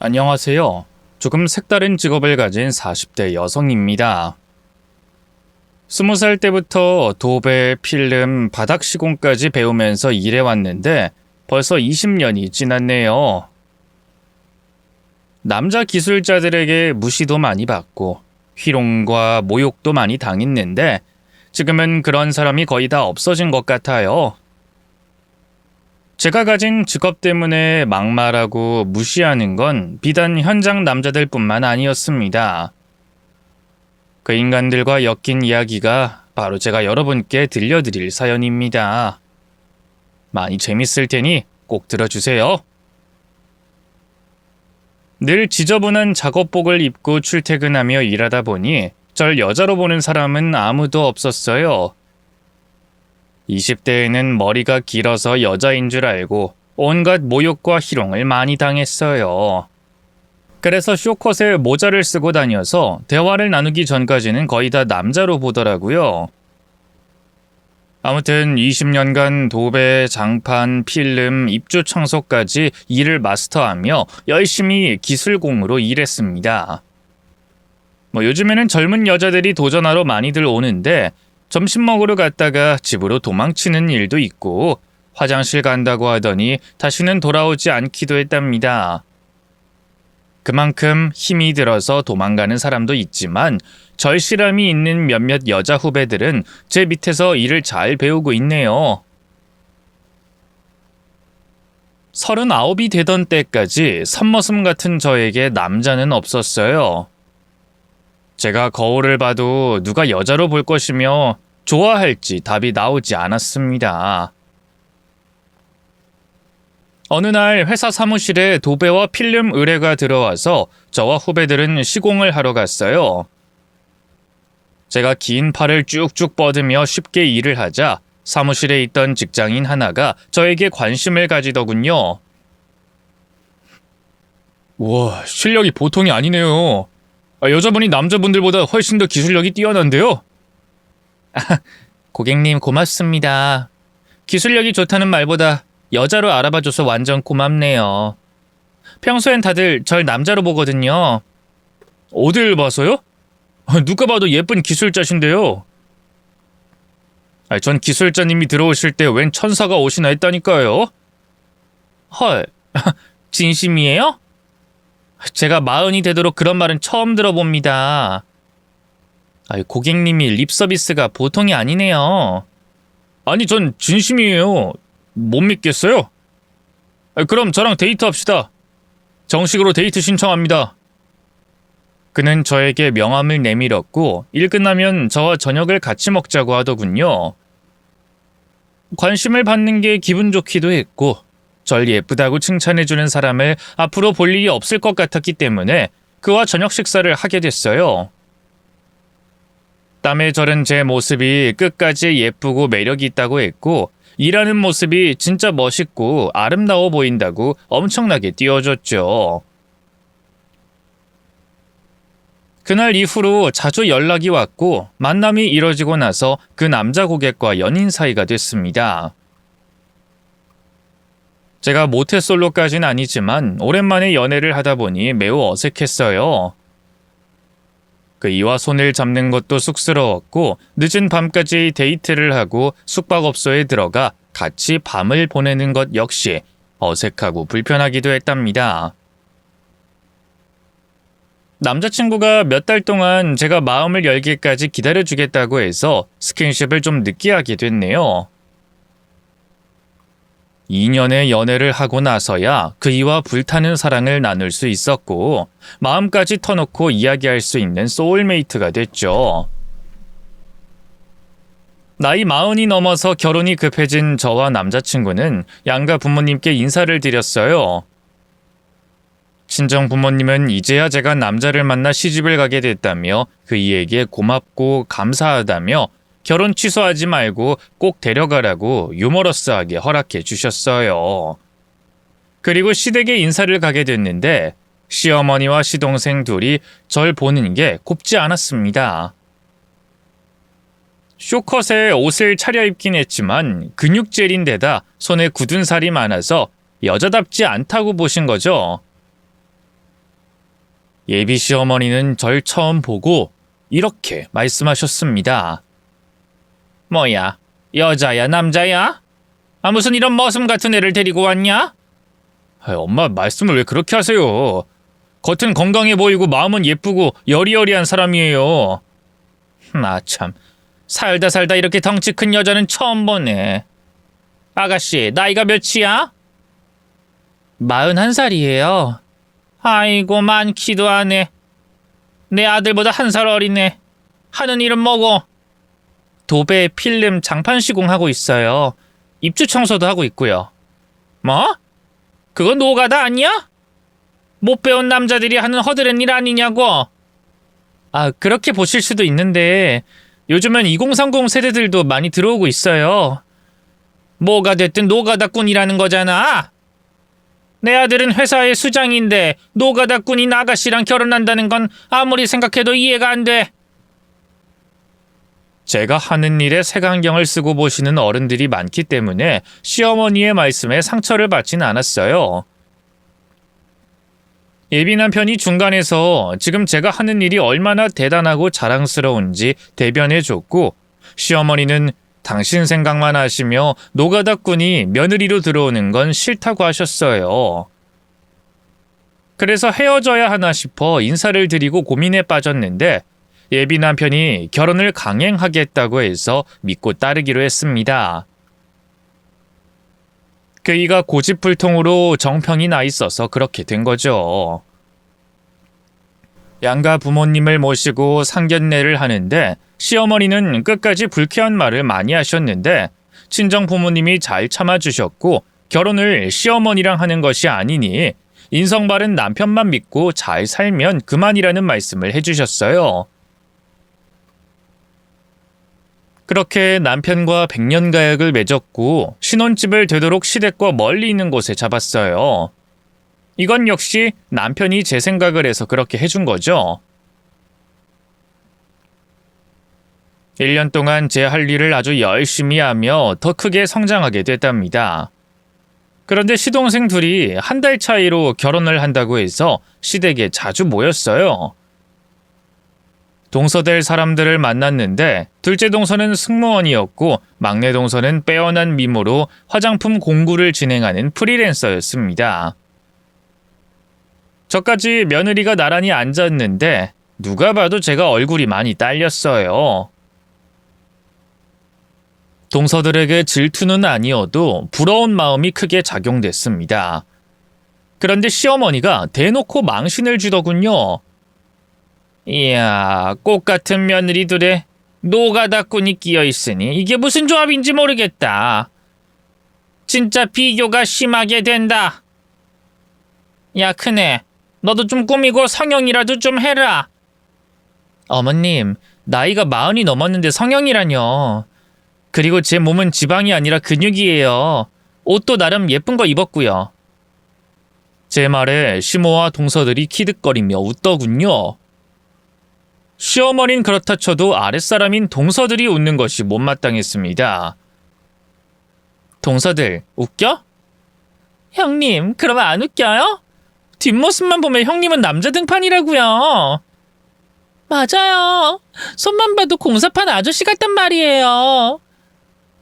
안녕하세요. 조금 색다른 직업을 가진 40대 여성입니다. 20살 때부터 도배, 필름, 바닥 시공까지 배우면서 일해왔는데 벌써 20년이 지났네요. 남자 기술자들에게 무시도 많이 받고 희롱과 모욕도 많이 당했는데 지금은 그런 사람이 거의 다 없어진 것 같아요. 제가 가진 직업 때문에 막말하고 무시하는 건 비단 현장 남자들뿐만 아니었습니다. 그 인간들과 엮인 이야기가 바로 제가 여러분께 들려드릴 사연입니다. 많이 재밌을 테니 꼭 들어주세요. 늘 지저분한 작업복을 입고 출퇴근하며 일하다 보니 절 여자로 보는 사람은 아무도 없었어요. 20대에는 머리가 길어서 여자인 줄 알고 온갖 모욕과 희롱을 많이 당했어요. 그래서 쇼컷에 모자를 쓰고 다녀서 대화를 나누기 전까지는 거의 다 남자로 보더라고요. 아무튼 20년간 도배, 장판, 필름, 입주 청소까지 일을 마스터하며 열심히 기술공으로 일했습니다. 요즘에는 젊은 여자들이 도전하러 많이들 오는데 점심 먹으러 갔다가 집으로 도망치는 일도 있고 화장실 간다고 하더니 다시는 돌아오지 않기도 했답니다. 그만큼 힘이 들어서 도망가는 사람도 있지만 절실함이 있는 몇몇 여자 후배들은 제 밑에서 일을 잘 배우고 있네요. 39이 되던 때까지 선머슴 같은 저에게 남자는 없었어요. 제가 거울을 봐도 누가 여자로 볼 것이며 좋아할지 답이 나오지 않았습니다. 어느 날 회사 사무실에 도배와 필름 의뢰가 들어와서 저와 후배들은 시공을 하러 갔어요. 제가 긴 팔을 쭉쭉 뻗으며 쉽게 일을 하자 사무실에 있던 직장인 하나가 저에게 관심을 가지더군요. 우와, 실력이 보통이 아니네요. 여자분이 남자분들보다 훨씬 더 기술력이 뛰어난데요? 고객님 고맙습니다. 기술력이 좋다는 말보다 여자로 알아봐줘서 완전 고맙네요. 평소엔 다들 절 남자로 보거든요. 어딜 봐서요? 누가 봐도 예쁜 기술자신데요. 전 기술자님이 들어오실 때 웬 천사가 오시나 했다니까요. 헐, 진심이에요? 제가 40이 되도록 그런 말은 처음 들어봅니다. 고객님이 립 서비스가 보통이 아니네요. 아니, 전 진심이에요. 못 믿겠어요? 그럼 저랑 데이트합시다. 정식으로 데이트 신청합니다. 그는 저에게 명함을 내밀었고 일 끝나면 저와 저녁을 같이 먹자고 하더군요. 관심을 받는 게 기분 좋기도 했고 절 예쁘다고 칭찬해주는 사람을 앞으로 볼 일이 없을 것 같았기 때문에 그와 저녁 식사를 하게 됐어요. 땀에 절은 제 모습이 끝까지 예쁘고 매력이 있다고 했고 일하는 모습이 진짜 멋있고 아름다워 보인다고 엄청나게 띄워줬죠. 그날 이후로 자주 연락이 왔고 만남이 이뤄지고 나서 그 남자 고객과 연인 사이가 됐습니다. 제가 모태솔로까진 아니지만 오랜만에 연애를 하다 보니 매우 어색했어요. 이와 손을 잡는 것도 쑥스러웠고 늦은 밤까지 데이트를 하고 숙박업소에 들어가 같이 밤을 보내는 것 역시 어색하고 불편하기도 했답니다. 남자친구가 몇 달 동안 제가 마음을 열기까지 기다려주겠다고 해서 스킨십을 좀 늦게 하게 됐네요. 2년의 연애를 하고 나서야 그이와 불타는 사랑을 나눌 수 있었고 마음까지 터놓고 이야기할 수 있는 소울메이트가 됐죠. 나이 40이 넘어서 결혼이 급해진 저와 남자친구는 양가 부모님께 인사를 드렸어요. 친정 부모님은 이제야 제가 남자를 만나 시집을 가게 됐다며 그이에게 고맙고 감사하다며 결혼 취소하지 말고 꼭 데려가라고 유머러스하게 허락해 주셨어요. 그리고 시댁에 인사를 가게 됐는데 시어머니와 시동생 둘이 절 보는 게 곱지 않았습니다. 쇼컷에 옷을 차려입긴 했지만 근육젤인데다 손에 굳은 살이 많아서 여자답지 않다고 보신 거죠. 예비 시어머니는 절 처음 보고 이렇게 말씀하셨습니다. 뭐야, 여자야, 남자야? 무슨 이런 머슴 같은 애를 데리고 왔냐? 엄마, 말씀을 왜 그렇게 하세요? 겉은 건강해 보이고 마음은 예쁘고 여리여리한 사람이에요. 참, 살다 살다 이렇게 덩치 큰 여자는 처음 보네. 아가씨, 나이가 몇이야? 41살이에요. 아이고, 많기도 하네. 내 아들보다 1살 어리네. 하는 일은 뭐고? 도배 필름 장판 시공하고 있어요. 입주 청소도 하고 있고요. 뭐? 그건 노가다 아니야? 못 배운 남자들이 하는 허드렛 일 아니냐고? 그렇게 보실 수도 있는데 요즘은 2030 세대들도 많이 들어오고 있어요. 뭐가 됐든 노가다꾼이라는 거잖아. 내 아들은 회사의 수장인데 노가다꾼인 아가씨랑 결혼한다는 건 아무리 생각해도 이해가 안 돼. 제가 하는 일에 색안경을 쓰고 보시는 어른들이 많기 때문에 시어머니의 말씀에 상처를 받진 않았어요. 예비 남편이 중간에서 지금 제가 하는 일이 얼마나 대단하고 자랑스러운지 대변해줬고, 시어머니는 당신 생각만 하시며 노가다꾼이 며느리로 들어오는 건 싫다고 하셨어요. 그래서 헤어져야 하나 싶어 인사를 드리고 고민에 빠졌는데 예비 남편이 결혼을 강행하겠다고 해서 믿고 따르기로 했습니다. 그이가 고집불통으로 정평이 나 있어서 그렇게 된 거죠. 양가 부모님을 모시고 상견례를 하는데 시어머니는 끝까지 불쾌한 말을 많이 하셨는데 친정 부모님이 잘 참아주셨고 결혼을 시어머니랑 하는 것이 아니니 인성 바른 남편만 믿고 잘 살면 그만이라는 말씀을 해주셨어요. 그렇게 남편과 백년가약을 맺었고 신혼집을 되도록 시댁과 멀리 있는 곳에 잡았어요. 이건 역시 남편이 제 생각을 해서 그렇게 해준 거죠. 1년 동안 제 할 일을 아주 열심히 하며 더 크게 성장하게 됐답니다. 그런데 시동생 둘이 1달 차이로 결혼을 한다고 해서 시댁에 자주 모였어요. 동서될 사람들을 만났는데 둘째 동서는 승무원이었고 막내 동서는 빼어난 미모로 화장품 공구를 진행하는 프리랜서였습니다. 저까지 며느리가 나란히 앉았는데 누가 봐도 제가 얼굴이 많이 딸렸어요. 동서들에게 질투는 아니어도 부러운 마음이 크게 작용됐습니다. 그런데 시어머니가 대놓고 망신을 주더군요. 이야, 꽃같은 며느리들에 노가다꾼이 끼어있으니 이게 무슨 조합인지 모르겠다. 진짜 비교가 심하게 된다. 야, 큰애, 너도 좀 꾸미고 성형이라도 좀 해라. 어머님, 나이가 40이 넘었는데 성형이라뇨. 그리고 제 몸은 지방이 아니라 근육이에요. 옷도 나름 예쁜 거 입었고요. 제 말에 시모와 동서들이 키득거리며 웃더군요. 시어머니는 그렇다 쳐도 아랫사람인 동서들이 웃는 것이 못마땅했습니다. 동서들, 웃겨? 형님, 그러면 안 웃겨요? 뒷모습만 보면 형님은 남자 등판이라고요. 맞아요. 손만 봐도 공사판 아저씨 같단 말이에요.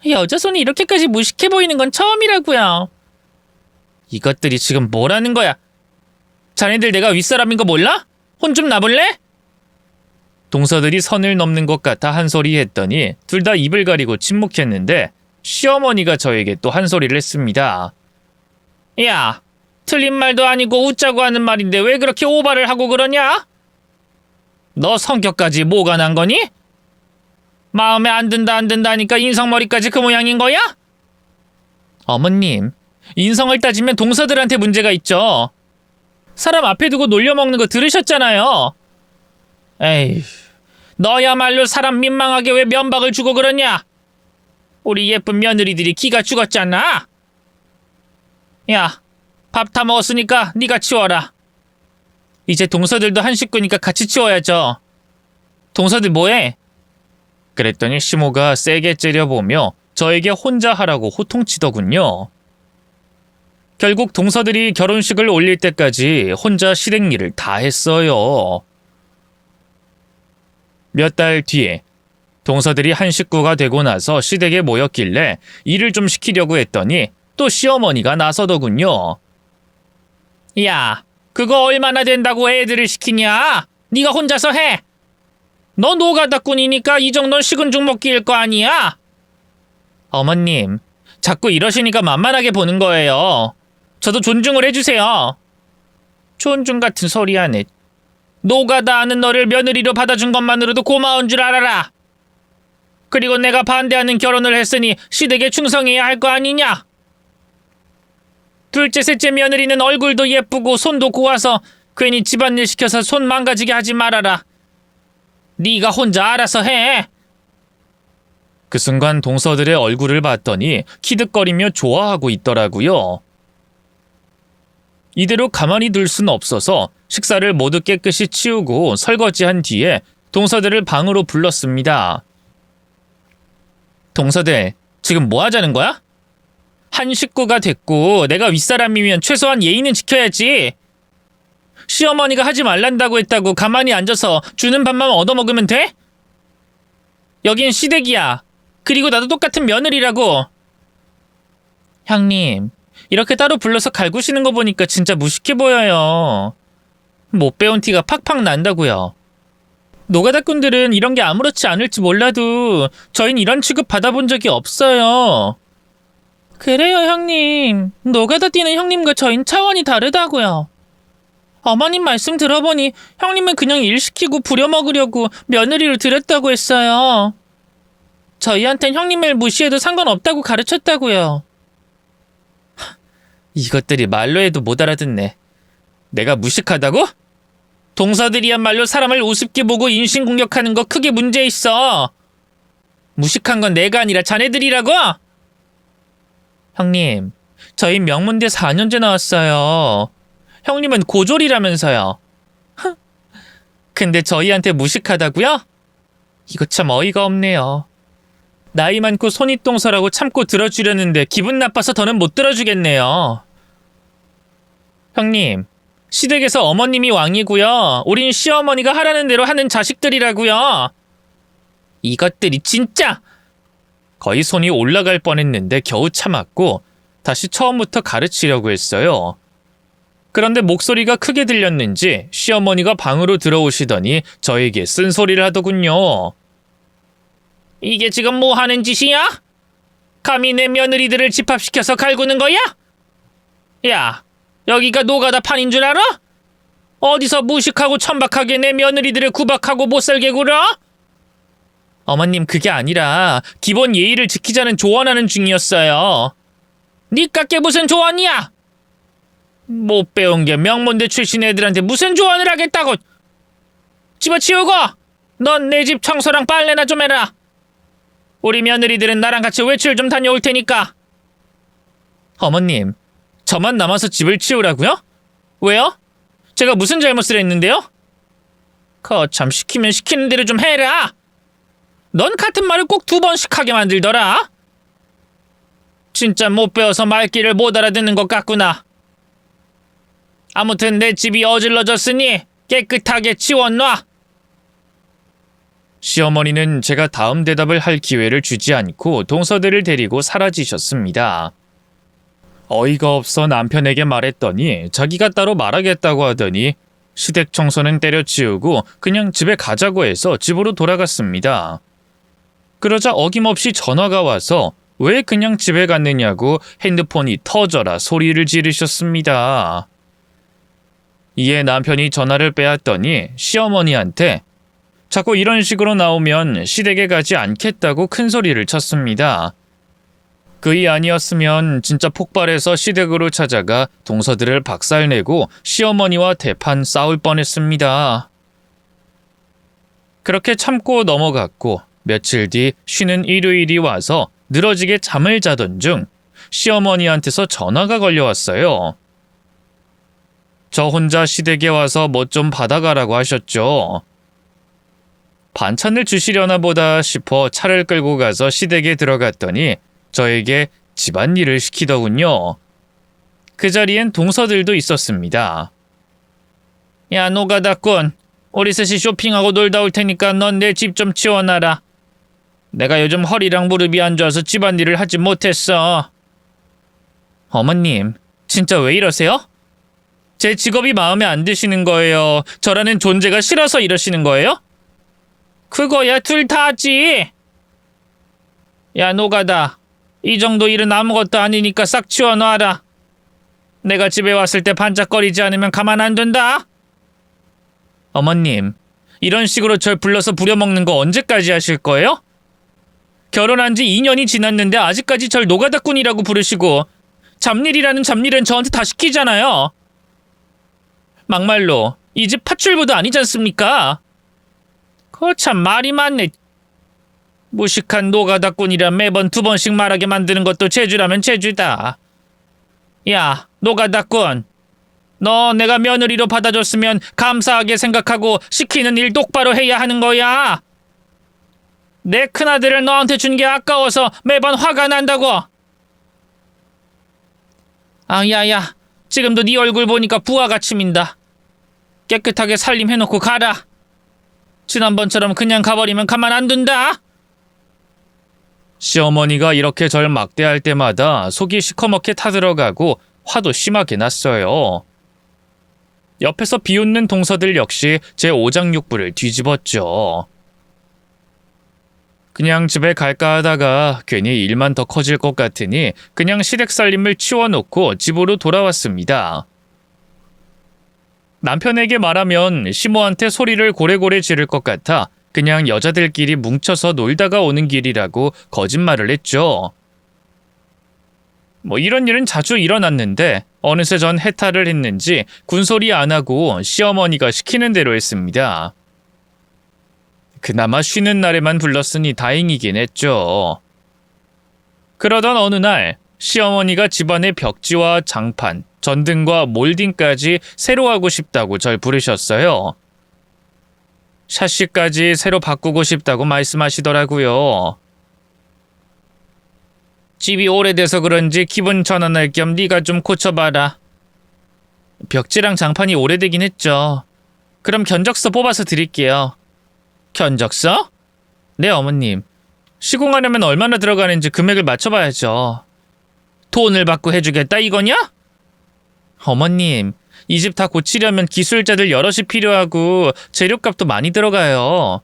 여자 손이 이렇게까지 무식해 보이는 건 처음이라고요. 이것들이 지금 뭐라는 거야? 자네들 내가 윗사람인 거 몰라? 혼 좀 나볼래? 동서들이 선을 넘는 것 같아 한 소리 했더니 둘 다 입을 가리고 침묵했는데 시어머니가 저에게 또 한 소리를 했습니다. 야, 틀린 말도 아니고 웃자고 하는 말인데 왜 그렇게 오바를 하고 그러냐? 너 성격까지 뭐가 난 거니? 마음에 안 든다 하니까 인성머리까지 그 모양인 거야? 어머님, 인성을 따지면 동서들한테 문제가 있죠. 사람 앞에 두고 놀려먹는 거 들으셨잖아요. 에이, 너야말로 사람 민망하게 왜 면박을 주고 그러냐? 우리 예쁜 며느리들이 기가 죽었잖아. 야, 밥 다 먹었으니까 네가 치워라. 이제 동서들도 한 식구니까 같이 치워야죠. 동서들 뭐해? 그랬더니 시모가 세게 째려보며 저에게 혼자 하라고 호통치더군요. 결국 동서들이 결혼식을 올릴 때까지 혼자 시댁 일을 다 했어요. 몇 달 뒤에 동서들이 한 식구가 되고 나서 시댁에 모였길래 일을 좀 시키려고 했더니 또 시어머니가 나서더군요. 야, 그거 얼마나 된다고 애들을 시키냐? 네가 혼자서 해. 너 노가다꾼이니까 이 정도는 식은 죽 먹기일 거 아니야? 어머님, 자꾸 이러시니까 만만하게 보는 거예요. 저도 존중을 해주세요. 존중 같은 소리 하네. 노가다 하는 너를 며느리로 받아준 것만으로도 고마운 줄 알아라. 그리고 내가 반대하는 결혼을 했으니 시댁에 충성해야 할 거 아니냐? 둘째, 셋째 며느리는 얼굴도 예쁘고 손도 고와서 괜히 집안일 시켜서 손 망가지게 하지 말아라. 네가 혼자 알아서 해. 그 순간 동서들의 얼굴을 봤더니 키득거리며 좋아하고 있더라고요. 이대로 가만히 둘 순 없어서 식사를 모두 깨끗이 치우고 설거지한 뒤에 동서들을 방으로 불렀습니다. 동서들, 지금 뭐 하자는 거야? 한 식구가 됐고 내가 윗사람이면 최소한 예의는 지켜야지. 시어머니가 하지 말란다고 했다고 가만히 앉아서 주는 밥만 얻어먹으면 돼? 여긴 시댁이야. 그리고 나도 똑같은 며느리라고. 형님, 이렇게 따로 불러서 갈구시는 거 보니까 진짜 무식해 보여요. 못 배운 티가 팍팍 난다고요. 노가다꾼들은 이런 게 아무렇지 않을지 몰라도 저흰 이런 취급 받아본 적이 없어요. 그래요, 형님. 노가다 뛰는 형님과 저흰 차원이 다르다고요. 어머님 말씀 들어보니 형님은 그냥 일 시키고 부려먹으려고 며느리로 들였다고 했어요. 저희한텐 형님을 무시해도 상관없다고 가르쳤다고요. 이것들이 말로 해도 못 알아듣네. 내가 무식하다고? 동서들이야말로 사람을 우습게 보고 인신공격하는 거 크게 문제 있어. 무식한 건 내가 아니라 자네들이라고? 형님, 저희 명문대 4년제 나왔어요. 형님은 고졸이라면서요. 근데 저희한테 무식하다고요? 이거 참 어이가 없네요. 나이 많고 손윗동서라고 참고 들어주려는데 기분 나빠서 더는 못 들어주겠네요. 형님, 시댁에서 어머님이 왕이고요. 우린 시어머니가 하라는 대로 하는 자식들이라고요. 이것들이 진짜! 거의 손이 올라갈 뻔했는데 겨우 참았고 다시 처음부터 가르치려고 했어요. 그런데 목소리가 크게 들렸는지 시어머니가 방으로 들어오시더니 저에게 쓴소리를 하더군요. 이게 지금 뭐 하는 짓이야? 감히 내 며느리들을 집합시켜서 갈구는 거야? 야, 여기가 노가다 판인 줄 알아? 어디서 무식하고 천박하게 내 며느리들을 구박하고 못살게 굴어? 어머님, 그게 아니라 기본 예의를 지키자는 조언하는 중이었어요. 니깎게 무슨 조언이야? 못 배운 게 명문대 출신 애들한테 무슨 조언을 하겠다고. 집어치우고 넌 내 집 청소랑 빨래나 좀 해라. 우리 며느리들은 나랑 같이 외출 좀 다녀올 테니까. 어머님, 저만 남아서 집을 치우라고요? 왜요? 제가 무슨 잘못을 했는데요? 거참, 시키면 시키는 대로 좀 해라. 넌 같은 말을 꼭 2번씩 하게 만들더라. 진짜 못 배워서 말귀를 못 알아듣는 것 같구나. 아무튼 내 집이 어질러졌으니 깨끗하게 치워놔. 시어머니는 제가 다음 대답을 할 기회를 주지 않고 동서들을 데리고 사라지셨습니다. 어이가 없어 남편에게 말했더니 자기가 따로 말하겠다고 하더니 시댁 청소는 때려치우고 그냥 집에 가자고 해서 집으로 돌아갔습니다. 그러자 어김없이 전화가 와서 왜 그냥 집에 갔느냐고 핸드폰이 터져라 소리를 지르셨습니다. 이에 남편이 전화를 빼앗더니 시어머니한테 자꾸 이런 식으로 나오면 시댁에 가지 않겠다고 큰 소리를 쳤습니다. 그이 아니었으면 진짜 폭발해서 시댁으로 찾아가 동서들을 박살내고 시어머니와 대판 싸울 뻔했습니다. 그렇게 참고 넘어갔고 며칠 뒤 쉬는 일요일이 와서 늘어지게 잠을 자던 중 시어머니한테서 전화가 걸려왔어요. 저 혼자 시댁에 와서 뭐 좀 받아가라고 하셨죠. 반찬을 주시려나 보다 싶어 차를 끌고 가서 시댁에 들어갔더니 저에게 집안일을 시키더군요. 그 자리엔 동서들도 있었습니다. 야, 노가다꾼. 우리 셋이 쇼핑하고 놀다 올 테니까 넌 내 집 좀 치워놔라. 내가 요즘 허리랑 무릎이 안 좋아서 집안일을 하지 못했어. 어머님, 진짜 왜 이러세요? 제 직업이 마음에 안 드시는 거예요? 저라는 존재가 싫어서 이러시는 거예요? 그거야 둘 다지. 야, 노가다. 이 정도 일은 아무것도 아니니까 싹 치워놔라. 내가 집에 왔을 때 반짝거리지 않으면 가만 안 둔다. 어머님, 이런 식으로 절 불러서 부려먹는 거 언제까지 하실 거예요? 결혼한 지 2년이 지났는데 아직까지 절 노가다꾼이라고 부르시고 잡일이라는 잡일은 저한테 다 시키잖아요. 막말로 이 집 파출부도 아니지 않습니까? 거참 말이 많네. 무식한 노가다꾼이라 매번 2번씩 말하게 만드는 것도 재주라면 재주다. 야, 노가다꾼. 너 내가 며느리로 받아줬으면 감사하게 생각하고 시키는 일 똑바로 해야 하는 거야. 내 큰아들을 너한테 준 게 아까워서 매번 화가 난다고. 아, 야야. 지금도 네 얼굴 보니까 부하같이 민다. 깨끗하게 살림해놓고 가라. 지난번처럼 그냥 가버리면 가만 안 둔다. 시어머니가 이렇게 절 막대할 때마다 속이 시커멓게 타들어가고 화도 심하게 났어요. 옆에서 비웃는 동서들 역시 제 오장육부를 뒤집었죠. 그냥 집에 갈까 하다가 괜히 일만 더 커질 것 같으니 그냥 시댁살림을 치워놓고 집으로 돌아왔습니다. 남편에게 말하면 시모한테 소리를 고래고래 지를 것 같아 그냥 여자들끼리 뭉쳐서 놀다가 오는 길이라고 거짓말을 했죠. 이런 일은 자주 일어났는데 어느새 전 해탈을 했는지 군소리 안 하고 시어머니가 시키는 대로 했습니다. 그나마 쉬는 날에만 불렀으니 다행이긴 했죠. 그러던 어느 날 시어머니가 집안의 벽지와 장판, 전등과 몰딩까지 새로 하고 싶다고 절 부르셨어요. 샤시까지 새로 바꾸고 싶다고 말씀하시더라고요. 집이 오래돼서 그런지 기분 전환할 겸 네가 좀 고쳐봐라. 벽지랑 장판이 오래되긴 했죠. 그럼 견적서 뽑아서 드릴게요. 견적서? 네, 어머님. 시공하려면 얼마나 들어가는지 금액을 맞춰봐야죠. 돈을 받고 해주겠다 이거냐? 어머님, 이 집 다 고치려면 기술자들 여럿이 필요하고 재료값도 많이 들어가요.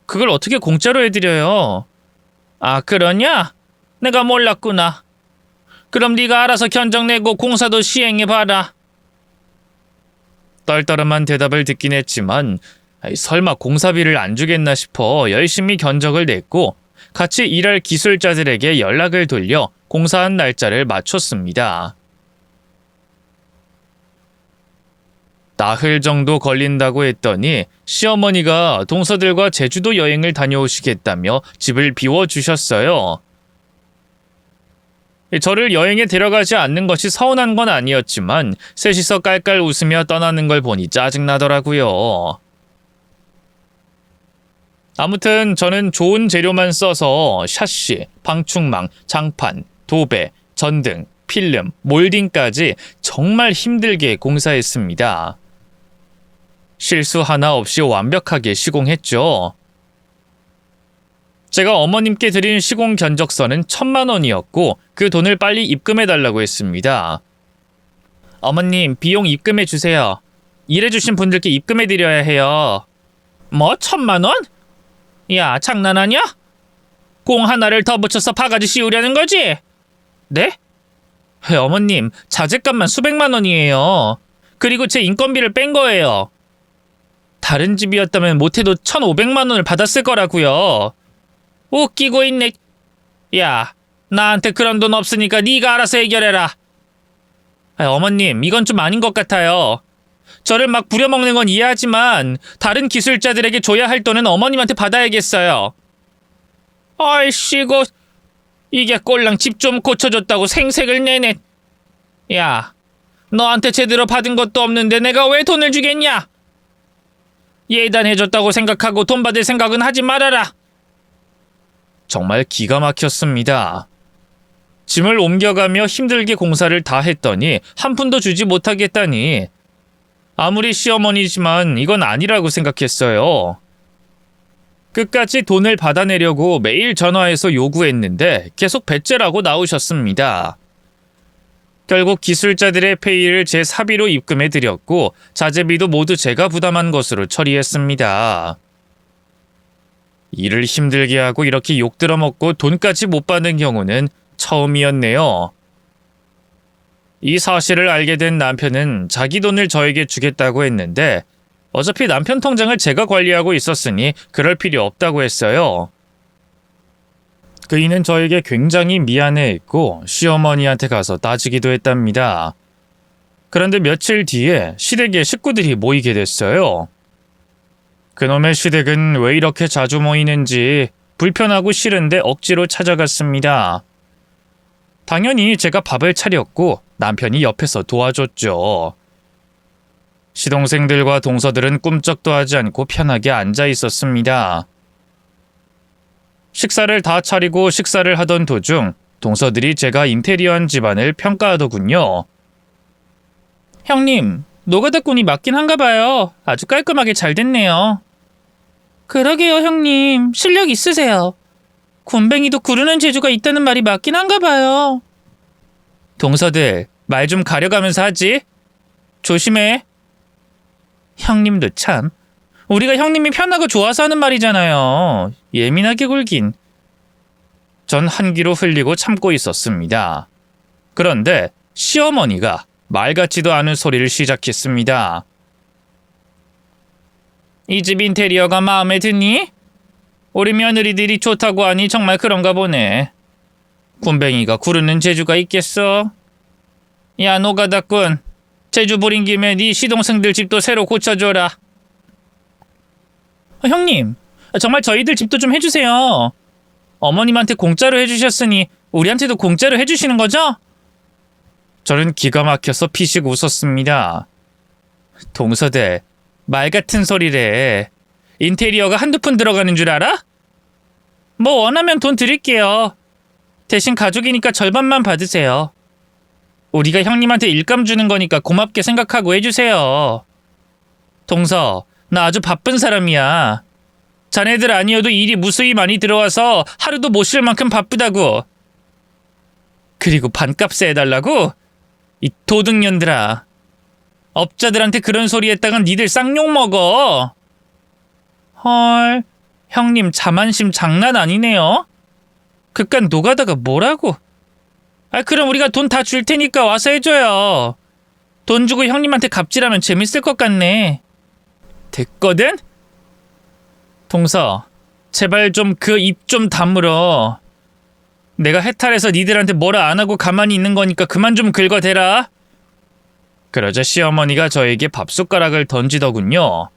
그걸 어떻게 공짜로 해드려요? 아, 그러냐? 내가 몰랐구나. 그럼 네가 알아서 견적 내고 공사도 시행해봐라. 떨떠름한 대답을 듣긴 했지만 설마 공사비를 안 주겠나 싶어 열심히 견적을 냈고 같이 일할 기술자들에게 연락을 돌려 공사한 날짜를 맞췄습니다. 나흘 정도 걸린다고 했더니 시어머니가 동서들과 제주도 여행을 다녀오시겠다며 집을 비워주셨어요. 저를 여행에 데려가지 않는 것이 서운한 건 아니었지만 셋이서 깔깔 웃으며 떠나는 걸 보니 짜증나더라고요. 아무튼 저는 좋은 재료만 써서 샤시, 방충망, 장판, 도배, 전등, 필름, 몰딩까지 정말 힘들게 공사했습니다. 실수 하나 없이 완벽하게 시공했죠. 제가 어머님께 드린 시공 견적서는 1,000,000원이었고 그 돈을 빨리 입금해달라고 했습니다. 어머님, 비용 입금해주세요. 일해주신 분들께 입금해드려야 해요. 뭐 1,000,000원? 야, 장난하냐? 공 하나를 더 붙여서 바가지 씌우려는 거지? 네? 어머님, 자재값만 수백만 원이에요. 그리고 제 인건비를 뺀 거예요. 다른 집이었다면 못해도 1,500만 원을 받았을 거라고요. 웃기고 있네. 야, 나한테 그런 돈 없으니까 네가 알아서 해결해라. 어머님, 이건 좀 아닌 것 같아요. 저를 막 부려먹는 건 이해하지만 다른 기술자들에게 줘야 할 돈은 어머님한테 받아야겠어요. 아이씨고, 이게 꼴랑 집 좀 고쳐줬다고 생색을 내네. 야, 너한테 제대로 받은 것도 없는데 내가 왜 돈을 주겠냐? 예단해줬다고 생각하고 돈 받을 생각은 하지 말아라. 정말 기가 막혔습니다. 짐을 옮겨가며 힘들게 공사를 다 했더니 한 푼도 주지 못하겠다니. 아무리 시어머니지만 이건 아니라고 생각했어요. 끝까지 돈을 받아내려고 매일 전화해서 요구했는데 계속 배째라고 나오셨습니다. 결국 기술자들의 페이를 제 사비로 입금해드렸고 자재비도 모두 제가 부담한 것으로 처리했습니다. 일을 힘들게 하고 이렇게 욕 들어먹고 돈까지 못 받는 경우는 처음이었네요. 이 사실을 알게 된 남편은 자기 돈을 저에게 주겠다고 했는데 어차피 남편 통장을 제가 관리하고 있었으니 그럴 필요 없다고 했어요. 그이는 저에게 굉장히 미안해했고 시어머니한테 가서 따지기도 했답니다. 그런데 며칠 뒤에 시댁에 식구들이 모이게 됐어요. 그놈의 시댁은 왜 이렇게 자주 모이는지 불편하고 싫은데 억지로 찾아갔습니다. 당연히 제가 밥을 차렸고 남편이 옆에서 도와줬죠. 시동생들과 동서들은 꿈쩍도 하지 않고 편하게 앉아 있었습니다. 식사를 다 차리고 식사를 하던 도중 동서들이 제가 인테리어한 집안을 평가하더군요. 형님, 노가다꾼이 맞긴 한가 봐요. 아주 깔끔하게 잘 됐네요. 그러게요, 형님. 실력 있으세요. 굼벵이도 구르는 재주가 있다는 말이 맞긴 한가 봐요. 동서들, 말 좀 가려가면서 하지. 조심해. 형님도 참. 우리가 형님이 편하고 좋아서 하는 말이잖아요. 예민하게 굴긴. 전 한기로 흘리고 참고 있었습니다. 그런데 시어머니가 말 같지도 않은 소리를 시작했습니다. 이 집 인테리어가 마음에 드니? 우리 며느리들이 좋다고 하니 정말 그런가 보네. 굼벵이가 구르는 재주가 있겠어? 야, 노가다꾼. 재주 부린 김에 네 시동생들 집도 새로 고쳐줘라. 형님, 정말 저희들 집도 좀 해주세요. 어머님한테 공짜로 해주셨으니 우리한테도 공짜로 해주시는 거죠? 저는 기가 막혀서 피식 웃었습니다. 동서대, 말 같은 소리래. 인테리어가 한두 푼 들어가는 줄 알아? 뭐 원하면 돈 드릴게요. 대신 가족이니까 절반만 받으세요. 우리가 형님한테 일감 주는 거니까 고맙게 생각하고 해주세요. 동서, 나 아주 바쁜 사람이야. 자네들 아니어도 일이 무수히 많이 들어와서 하루도 못 쉴 만큼 바쁘다고. 그리고 반값에 해달라고? 이 도둑년들아. 업자들한테 그런 소리 했다간 니들 쌍욕 먹어. 헐, 형님 자만심 장난 아니네요. 그깟 노가다가 뭐라고? 그럼 우리가 돈 다 줄 테니까 와서 해줘요. 돈 주고 형님한테 갑질하면 재밌을 것 같네. 됐거든? 동서, 제발 좀 그 입 좀 다물어. 내가 해탈해서 니들한테 뭐라 안 하고 가만히 있는 거니까 그만 좀 긁어대라. 그러자 시어머니가 저에게 밥숟가락을 던지더군요.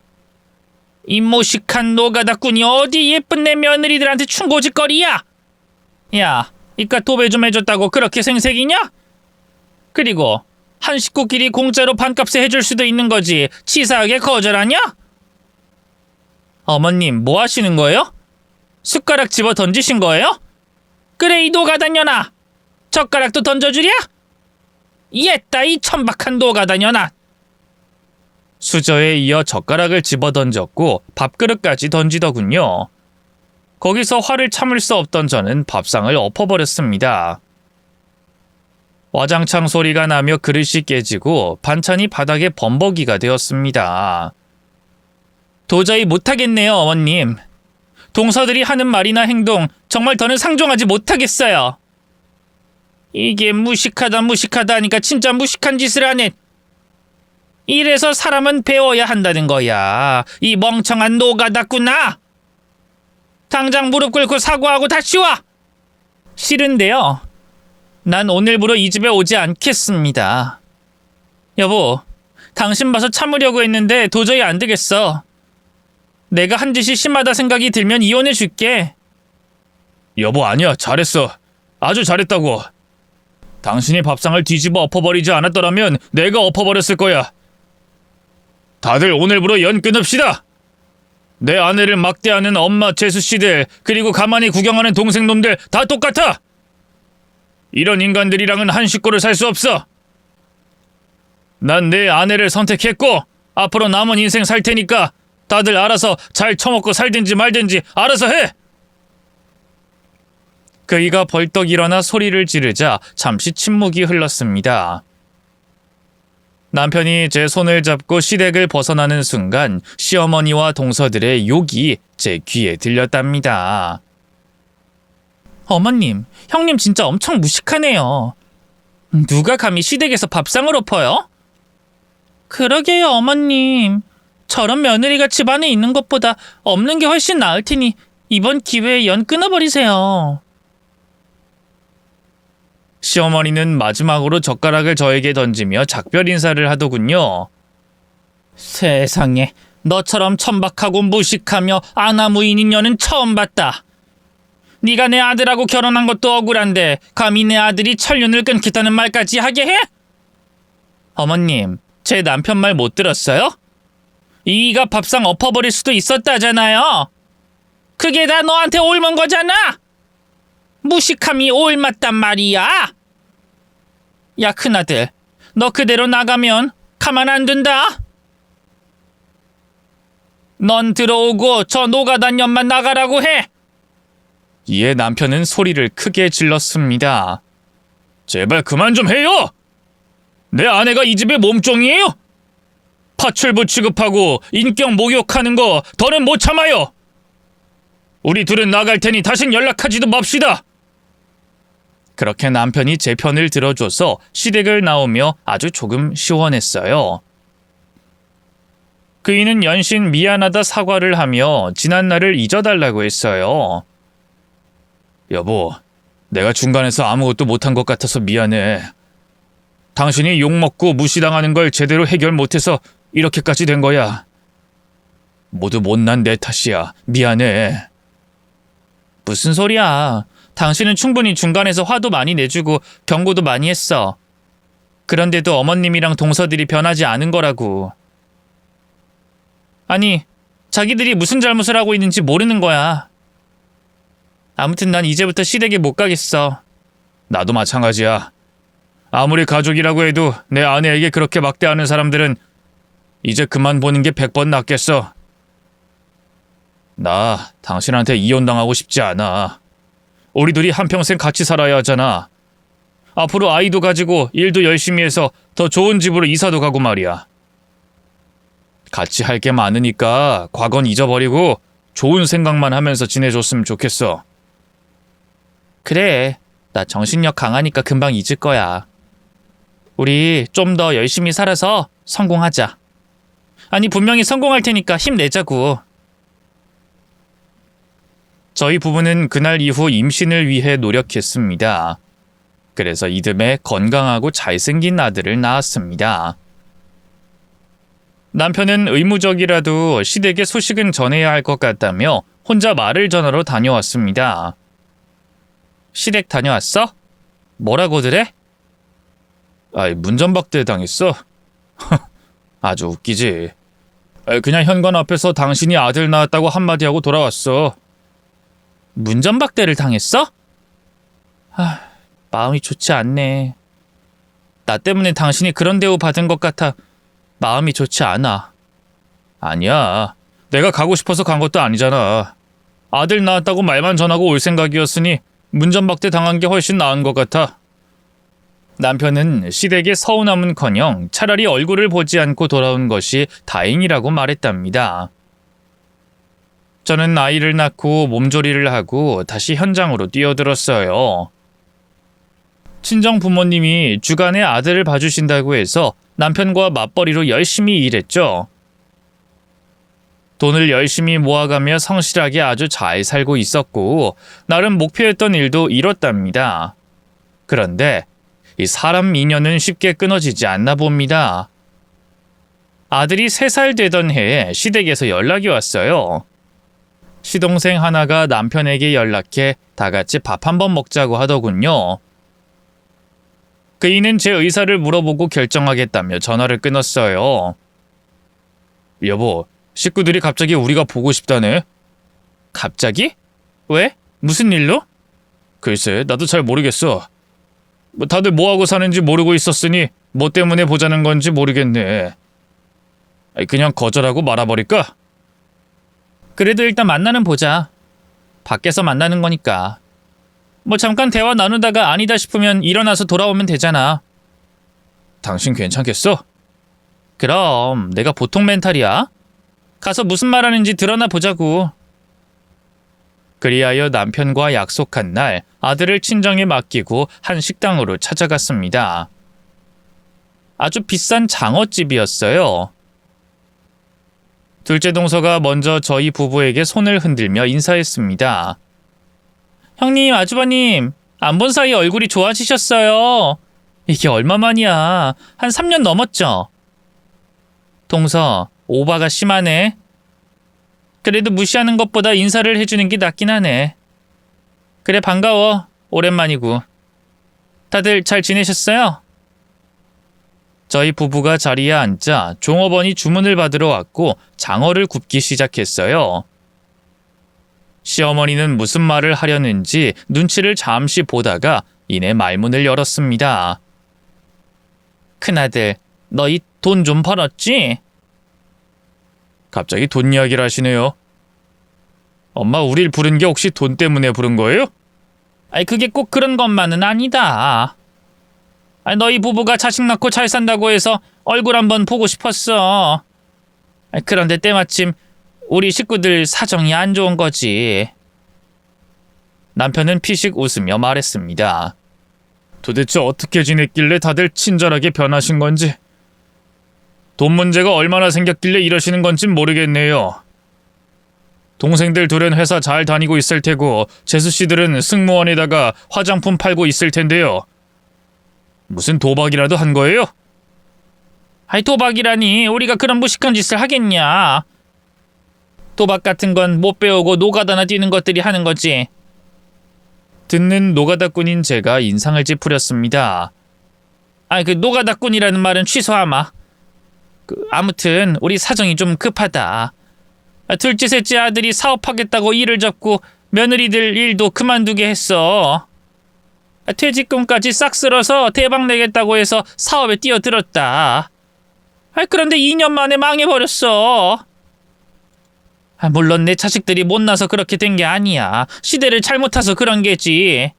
이 모식한 노가다꾼이 어디 예쁜 내 며느리들한테 충고짓거리야? 야, 이깟 도배 좀 해줬다고 그렇게 생색이냐? 그리고 한 식구끼리 공짜로 반값에 해줄 수도 있는 거지 치사하게 거절하냐? 어머님, 뭐 하시는 거예요? 숟가락 집어 던지신 거예요? 그래, 이 노가다녀나. 젓가락도 던져주랴? 옛다, 이 천박한 노가다녀나. 수저에 이어 젓가락을 집어 던졌고 밥그릇까지 던지더군요. 거기서 화를 참을 수 없던 저는 밥상을 엎어버렸습니다. 와장창 소리가 나며 그릇이 깨지고 반찬이 바닥에 범벅이가 되었습니다. 도저히 못하겠네요, 어머님. 동서들이 하는 말이나 행동 정말 더는 상종하지 못하겠어요. 이게 무식하다 하니까 진짜 무식한 짓을 하네. 이래서 사람은 배워야 한다는 거야. 이 멍청한 노가다꾸나. 당장 무릎 꿇고 사과하고 다시 와. 싫은데요. 난 오늘부로 이 집에 오지 않겠습니다. 여보, 당신 봐서 참으려고 했는데 도저히 안 되겠어. 내가 한 짓이 심하다 생각이 들면 이혼해 줄게. 여보, 아니야. 잘했어. 아주 잘했다고. 당신이 밥상을 뒤집어 엎어버리지 않았더라면 내가 엎어버렸을 거야. 다들 오늘부로 연 끊읍시다. 내 아내를 막대하는 엄마 재수씨들, 그리고 가만히 구경하는 동생놈들 다 똑같아. 이런 인간들이랑은 한 식구를 살 수 없어. 난 내 아내를 선택했고 앞으로 남은 인생 살 테니까 다들 알아서 잘 처먹고 살든지 말든지 알아서 해. 그이가 벌떡 일어나 소리를 지르자 잠시 침묵이 흘렀습니다. 남편이 제 손을 잡고 시댁을 벗어나는 순간 시어머니와 동서들의 욕이 제 귀에 들렸답니다. 어머님, 형님 진짜 엄청 무식하네요. 누가 감히 시댁에서 밥상을 엎어요? 그러게요, 어머님. 저런 며느리가 집안에 있는 것보다 없는 게 훨씬 나을 테니 이번 기회에 연 끊어버리세요. 시어머니는 마지막으로 젓가락을 저에게 던지며 작별 인사를 하더군요. 세상에, 너처럼 천박하고 무식하며 아나무인인 년은 처음 봤다. 네가 내 아들하고 결혼한 것도 억울한데 감히 내 아들이 천륜을 끊겠다는 말까지 하게 해? 어머님, 제 남편 말 못 들었어요? 이가 밥상 엎어버릴 수도 있었다잖아요. 그게 다 너한테 옮은 거잖아. 무식함이 옮았단 말이야. 야, 큰아들, 너 그대로 나가면 가만 안 둔다. 넌 들어오고 저 노가단 년만 나가라고 해. 이에 남편은 소리를 크게 질렀습니다. 제발 그만 좀 해요. 내 아내가 이 집의 몸종이에요? 파출부 취급하고 인격 목욕하는 거 더는 못 참아요. 우리 둘은 나갈 테니 다신 연락하지도 맙시다. 그렇게 남편이 제 편을 들어줘서 시댁을 나오며 아주 조금 시원했어요. 그이는 연신 미안하다 사과를 하며 지난 날을 잊어달라고 했어요. 여보, 내가 중간에서 아무것도 못한 것 같아서 미안해. 당신이 욕먹고 무시당하는 걸 제대로 해결 못해서 이렇게까지 된 거야. 모두 못난 내 탓이야. 미안해. 무슨 소리야. 당신은 충분히 중간에서 화도 많이 내주고 경고도 많이 했어. 그런데도 어머님이랑 동서들이 변하지 않은 거라고. 아니, 자기들이 무슨 잘못을 하고 있는지 모르는 거야. 아무튼 난 이제부터 시댁에 못 가겠어. 나도 마찬가지야. 아무리 가족이라고 해도 내 아내에게 그렇게 막대하는 사람들은 이제 그만 보는 게 100번 낫겠어. 나 당신한테 이혼당하고 싶지 않아. 우리 둘이 한평생 같이 살아야 하잖아. 앞으로 아이도 가지고 일도 열심히 해서 더 좋은 집으로 이사도 가고 말이야. 같이 할 게 많으니까 과거는 잊어버리고 좋은 생각만 하면서 지내줬으면 좋겠어. 그래, 나 정신력 강하니까 금방 잊을 거야. 우리 좀 더 열심히 살아서 성공하자. 아니, 분명히 성공할 테니까 힘내자고. 저희 부부는 그날 이후 임신을 위해 노력했습니다. 그래서 이듬해 건강하고 잘생긴 아들을 낳았습니다. 남편은 의무적이라도 시댁에 소식은 전해야 할 것 같다며 혼자 말을 전하러 다녀왔습니다. 시댁 다녀왔어? 뭐라고들 해? 아이, 문전박대 당했어? 아주 웃기지. 그냥 현관 앞에서 당신이 아들 낳았다고 한마디 하고 돌아왔어. 문전박대를 당했어? 마음이 좋지 않네. 나 때문에 당신이 그런 대우 받은 것 같아 마음이 좋지 않아. 아니야. 내가 가고 싶어서 간 것도 아니잖아. 아들 낳았다고 말만 전하고 올 생각이었으니 문전박대 당한 게 훨씬 나은 것 같아. 남편은 시댁의 서운함은커녕 차라리 얼굴을 보지 않고 돌아온 것이 다행이라고 말했답니다. 저는 아이를 낳고 몸조리를 하고 다시 현장으로 뛰어들었어요. 친정 부모님이 주간에 아들을 봐주신다고 해서 남편과 맞벌이로 열심히 일했죠. 돈을 열심히 모아가며 성실하게 아주 잘 살고 있었고 나름 목표했던 일도 이뤘답니다. 그런데 이 사람 인연은 쉽게 끊어지지 않나 봅니다. 아들이 3살 되던 해에 시댁에서 연락이 왔어요. 시동생 하나가 남편에게 연락해 다 같이 밥 한번 먹자고 하더군요. 그이는 제 의사를 물어보고 결정하겠다며 전화를 끊었어요. 여보, 식구들이 갑자기 우리가 보고 싶다네. 갑자기? 왜? 무슨 일로? 글쎄, 나도 잘 모르겠어. 뭐 다들 뭐하고 사는지 모르고 있었으니 뭐 때문에 보자는 건지 모르겠네. 그냥 거절하고 말아버릴까? 그래도 일단 만나는 보자. 밖에서 만나는 거니까. 뭐 잠깐 대화 나누다가 아니다 싶으면 일어나서 돌아오면 되잖아. 당신 괜찮겠어? 그럼 내가 보통 멘탈이야. 가서 무슨 말하는지 드러나 보자고. 그리하여 남편과 약속한 날 아들을 친정에 맡기고 한 식당으로 찾아갔습니다. 아주 비싼 장어집이었어요. 둘째 동서가 먼저 저희 부부에게 손을 흔들며 인사했습니다. 형님, 아주버님, 안 본 사이 얼굴이 좋아지셨어요. 이게 얼마만이야. 한 3년 넘었죠? 동서, 오바가 심하네. 그래도 무시하는 것보다 인사를 해주는 게 낫긴 하네. 그래, 반가워. 오랜만이고. 다들 잘 지내셨어요? 저희 부부가 자리에 앉자 종업원이 주문을 받으러 왔고 장어를 굽기 시작했어요. 시어머니는 무슨 말을 하려는지 눈치를 잠시 보다가 이내 말문을 열었습니다. 큰아들, 너희 돈 좀 벌었지? 갑자기 돈 이야기를 하시네요. 엄마 우릴 부른 게 혹시 돈 때문에 부른 거예요? 아니 그게 꼭 그런 것만은 아니다. 아니, 너희 부부가 자식 낳고 잘 산다고 해서 얼굴 한번 보고 싶었어. 아니, 그런데 때마침 우리 식구들 사정이 안 좋은 거지. 남편은 피식 웃으며 말했습니다. 도대체 어떻게 지냈길래 다들 친절하게 변하신 건지. 돈 문제가 얼마나 생겼길래 이러시는 건진 모르겠네요. 동생들 둘은 회사 잘 다니고 있을 테고 재수 씨들은 승무원에다가 화장품 팔고 있을 텐데요. 무슨 도박이라도 한 거예요? 아이 도박이라니 우리가 그런 무식한 짓을 하겠냐. 도박 같은 건 못 배우고 노가다나 뛰는 것들이 하는 거지. 듣는 노가다꾼인 제가 인상을 찌푸렸습니다. 아이 그 노가다꾼이라는 말은 취소하마. 아무튼 우리 사정이 좀 급하다. 둘째 셋째 아들이 사업하겠다고 일을 접고 며느리들 일도 그만두게 했어. 퇴직금까지 싹 쓸어서 대박 내겠다고 해서 사업에 뛰어들었다. 그런데 2년 만에 망해버렸어. 물론 내 자식들이 못나서 그렇게 된 게 아니야. 시대를 잘못 타서 그런 게지.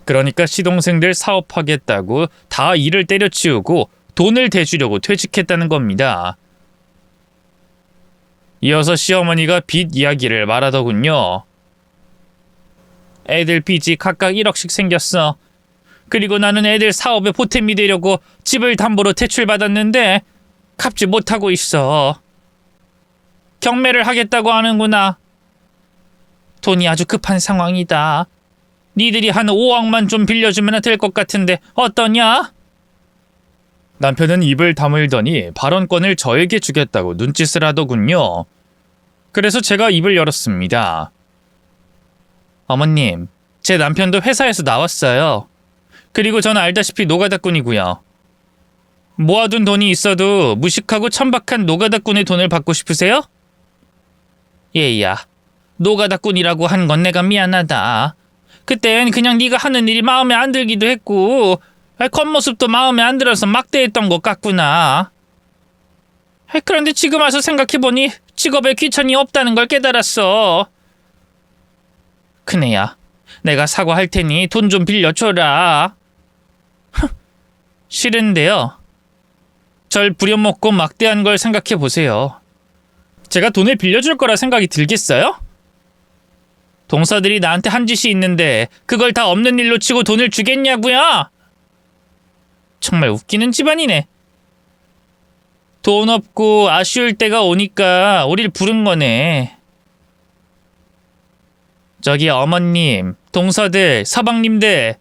그러니까 시동생들 사업하겠다고 다 일을 때려치우고 돈을 대주려고 퇴직했다는 겁니다. 이어서 시어머니가 빚 이야기를 말하더군요. 애들 빚이 각각 1억씩 생겼어. 그리고 나는 애들 사업에 보탬이 되려고 집을 담보로 대출받았는데 갚지 못하고 있어. 경매를 하겠다고 하는구나. 돈이 아주 급한 상황이다. 니들이 한 5억만 좀 빌려주면 될 것 같은데 어떠냐? 남편은 입을 다물더니 발언권을 저에게 주겠다고 눈짓을 하더군요. 그래서 제가 입을 열었습니다. 어머님, 제 남편도 회사에서 나왔어요. 그리고 전 알다시피 노가다꾼이고요. 모아둔 돈이 있어도 무식하고 천박한 노가다꾼의 돈을 받고 싶으세요? 얘야, 노가다꾼이라고 한 건 내가 미안하다. 그땐 그냥 네가 하는 일이 마음에 안 들기도 했고 겉모습도 마음에 안 들어서 막대했던 것 같구나. 그런데 지금 와서 생각해보니 직업에 귀천이 없다는 걸 깨달았어. 큰애야, 내가 사과할 테니 돈 좀 빌려줘라. 싫은데요. 절 부려먹고 막대한 걸 생각해보세요. 제가 돈을 빌려줄 거라 생각이 들겠어요? 동서들이 나한테 한 짓이 있는데 그걸 다 없는 일로 치고 돈을 주겠냐고요? 정말 웃기는 집안이네. 돈 없고 아쉬울 때가 오니까 우릴 부른 거네. 저기 어머님, 동서들, 서방님들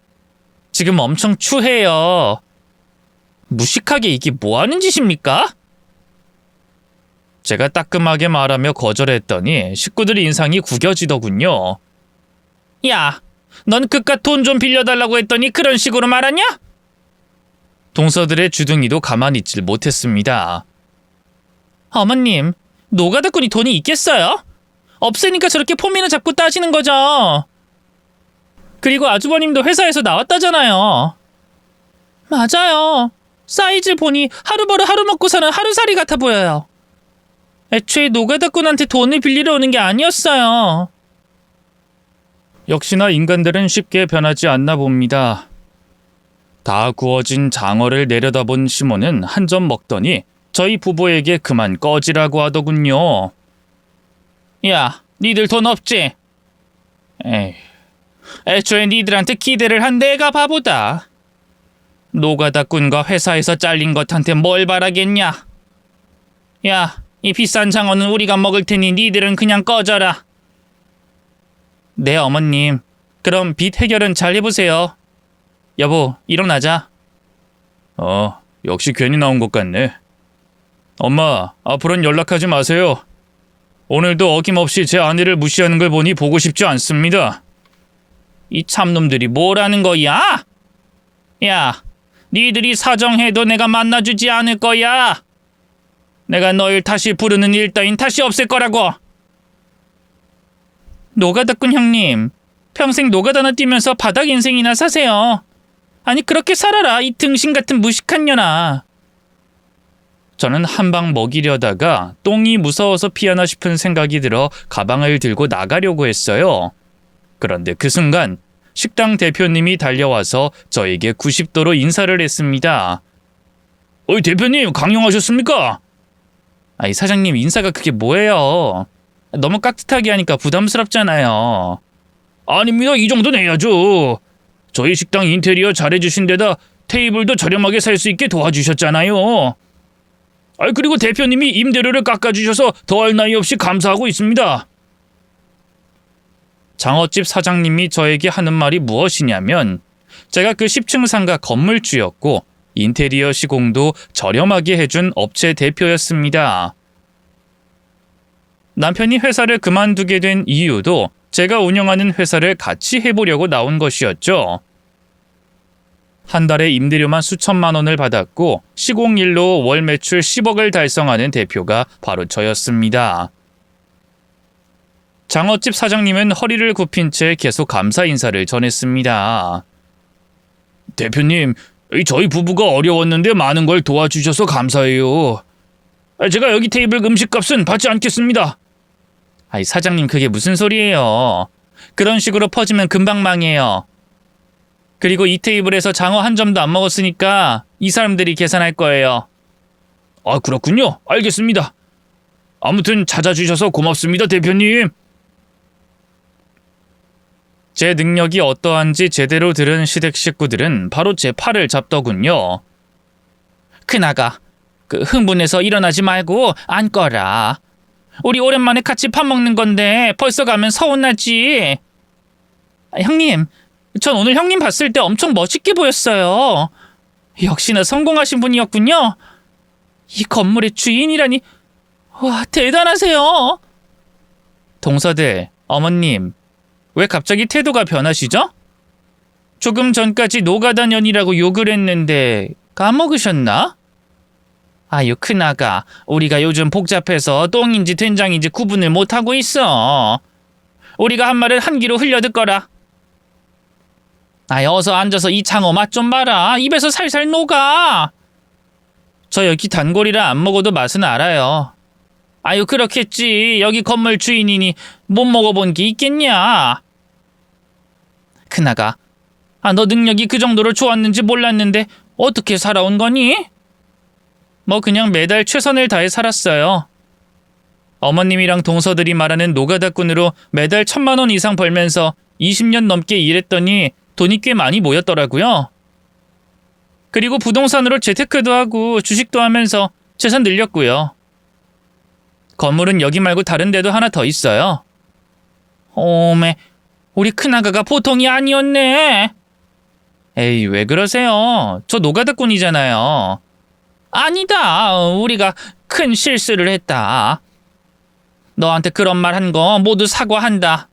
지금 엄청 추해요. 무식하게 이게 뭐하는 짓입니까? 제가 따끔하게 말하며 거절했더니 식구들 인상이 구겨지더군요. 야, 넌 그깟 돈 좀 빌려달라고 했더니 그런 식으로 말하냐? 동서들의 주둥이도 가만히 있질 못했습니다. 어머님, 노가다꾼이 돈이 있겠어요? 없으니까 저렇게 포민을 잡고 따지는 거죠. 그리고 아주버님도 회사에서 나왔다잖아요. 맞아요. 사이즈 보니 하루 벌어 하루 먹고 사는 하루살이 같아 보여요. 애초에 노가다꾼한테 돈을 빌리러 오는 게 아니었어요. 역시나 인간들은 쉽게 변하지 않나 봅니다. 다 구워진 장어를 내려다본 시몬은 한 점 먹더니 저희 부부에게 그만 꺼지라고 하더군요. 야, 니들 돈 없지? 에이, 애초에 니들한테 기대를 한 내가 바보다. 노가다꾼과 회사에서 잘린 것한테 뭘 바라겠냐? 야, 이 비싼 장어는 우리가 먹을 테니 니들은 그냥 꺼져라. 네, 어머님. 그럼 빚 해결은 잘 해보세요. 여보, 일어나자. 역시 괜히 나온 것 같네. 엄마, 앞으로는 연락하지 마세요. 오늘도 어김없이 제 아내를 무시하는 걸 보니 보고 싶지 않습니다. 이 참놈들이 뭐라는 거야? 야, 니들이 사정해도 내가 만나주지 않을 거야. 내가 너희를 다시 부르는 일 따윈 다시 없앨 거라고. 노가다꾼 형님, 평생 노가다나 뛰면서 바닥 인생이나 사세요. 아니 그렇게 살아라, 이 등신 같은 무식한 년아. 저는 한 방 먹이려다가 똥이 무서워서 피하나 싶은 생각이 들어 가방을 들고 나가려고 했어요. 그런데 그 순간 식당 대표님이 달려와서 저에게 90도로 인사를 했습니다. 어이 대표님, 강령하셨습니까? 아이 사장님, 인사가 그게 뭐예요? 너무 깍듯하게 하니까 부담스럽잖아요. 아닙니다, 이 정도는 해야죠. 저희 식당 인테리어 잘해주신 데다 테이블도 저렴하게 살 수 있게 도와주셨잖아요. 그리고 대표님이 임대료를 깎아주셔서 더할 나위 없이 감사하고 있습니다. 장어집 사장님이 저에게 하는 말이 무엇이냐면 제가 그 10층 상가 건물주였고 인테리어 시공도 저렴하게 해준 업체 대표였습니다. 남편이 회사를 그만두게 된 이유도 제가 운영하는 회사를 같이 해보려고 나온 것이었죠. 한 달에 임대료만 수천만 원을 받았고 시공일로 월 매출 10억을 달성하는 대표가 바로 저였습니다. 장어집 사장님은 허리를 굽힌 채 계속 감사 인사를 전했습니다. 대표님, 저희 부부가 어려웠는데 많은 걸 도와주셔서 감사해요. 제가 여기 테이블 음식값은 받지 않겠습니다. 사장님, 그게 무슨 소리예요. 그런 식으로 퍼지면 금방 망해요. 그리고 이 테이블에서 장어 한 점도 안 먹었으니까 이 사람들이 계산할 거예요. 그렇군요. 알겠습니다. 아무튼 찾아주셔서 고맙습니다, 대표님. 제 능력이 어떠한지 제대로 들은 시댁 식구들은 바로 제 팔을 잡더군요. 그나가, 흥분해서 일어나지 말고 앉거라. 우리 오랜만에 같이 밥 먹는 건데 벌써 가면 서운하지. 형님, 전 오늘 형님 봤을 때 엄청 멋있게 보였어요. 역시나 성공하신 분이었군요. 이 건물의 주인이라니. 와, 대단하세요. 동서들, 어머님, 왜 갑자기 태도가 변하시죠? 조금 전까지 노가다년이라고 욕을 했는데 까먹으셨나? 아유 큰아가, 우리가 요즘 복잡해서 똥인지 된장인지 구분을 못하고 있어. 우리가 한 말을 한 귀로 흘려듣거라. 어서 앉아서 이 장어 맛 좀 봐라. 입에서 살살 녹아. 저 여기 단골이라 안 먹어도 맛은 알아요. 아유 그렇겠지. 여기 건물 주인이니 못 먹어본 게 있겠냐. 큰아가, 너 능력이 그 정도로 좋았는지 몰랐는데 어떻게 살아온 거니? 뭐 그냥 매달 최선을 다해 살았어요. 어머님이랑 동서들이 말하는 노가다꾼으로 매달 1,000만 원 이상 벌면서 20년 넘게 일했더니 돈이 꽤 많이 모였더라고요. 그리고 부동산으로 재테크도 하고 주식도 하면서 재산 늘렸고요. 건물은 여기 말고 다른 데도 하나 더 있어요. 오메, 우리 큰아가가 보통이 아니었네. 에이, 왜 그러세요? 저 노가다꾼이잖아요. 아니다, 우리가 큰 실수를 했다. 너한테 그런 말 한 거 모두 사과한다.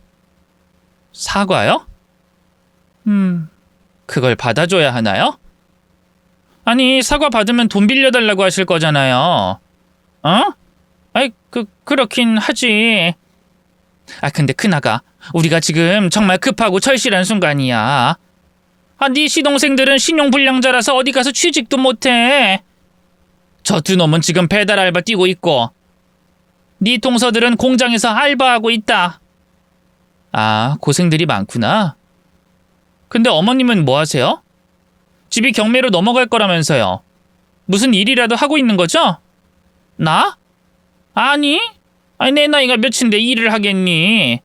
사과요? 그걸 받아줘야 하나요? 아니, 사과 받으면 돈 빌려달라고 하실 거잖아요. 그렇긴 하지. 근데 큰아가, 우리가 지금 정말 급하고 절실한 순간이야. 네 시동생들은 신용불량자라서 어디 가서 취직도 못해. 저 두 놈은 지금 배달 알바 뛰고 있고, 네 동서들은 공장에서 알바하고 있다. 고생들이 많구나. 근데 어머님은 뭐 하세요? 집이 경매로 넘어갈 거라면서요. 무슨 일이라도 하고 있는 거죠? 나? 아니, 내 나이가 몇인데 일을 하겠니?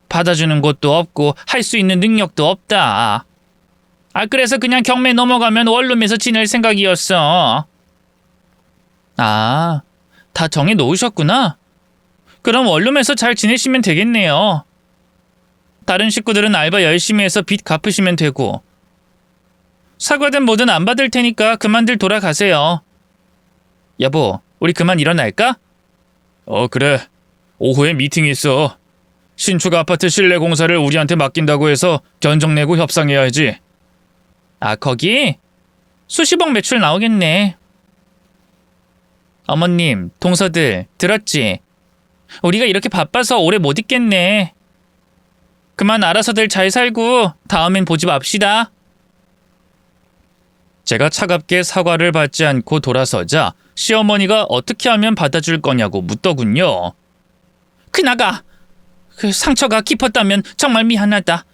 받아주는 곳도 없고 할 수 있는 능력도 없다. 그래서 그냥 경매 넘어가면 원룸에서 지낼 생각이었어. 다 정해 놓으셨구나. 그럼 원룸에서 잘 지내시면 되겠네요. 다른 식구들은 알바 열심히 해서 빚 갚으시면 되고. 사과든 뭐든 안 받을 테니까 그만들 돌아가세요. 여보, 우리 그만 일어날까? 그래. 오후에 미팅이 있어. 신축 아파트 실내 공사를 우리한테 맡긴다고 해서 견적 내고 협상해야지. 거기? 수십억 매출 나오겠네. 어머님, 동서들 들었지? 우리가 이렇게 바빠서 오래 못 있겠네. 그만 알아서들 잘 살고 다음엔 보지 맙시다. 제가 차갑게 사과를 받지 않고 돌아서자 시어머니가 어떻게 하면 받아줄 거냐고 묻더군요. 큰아가, 그 상처가 깊었다면 정말 미안하다.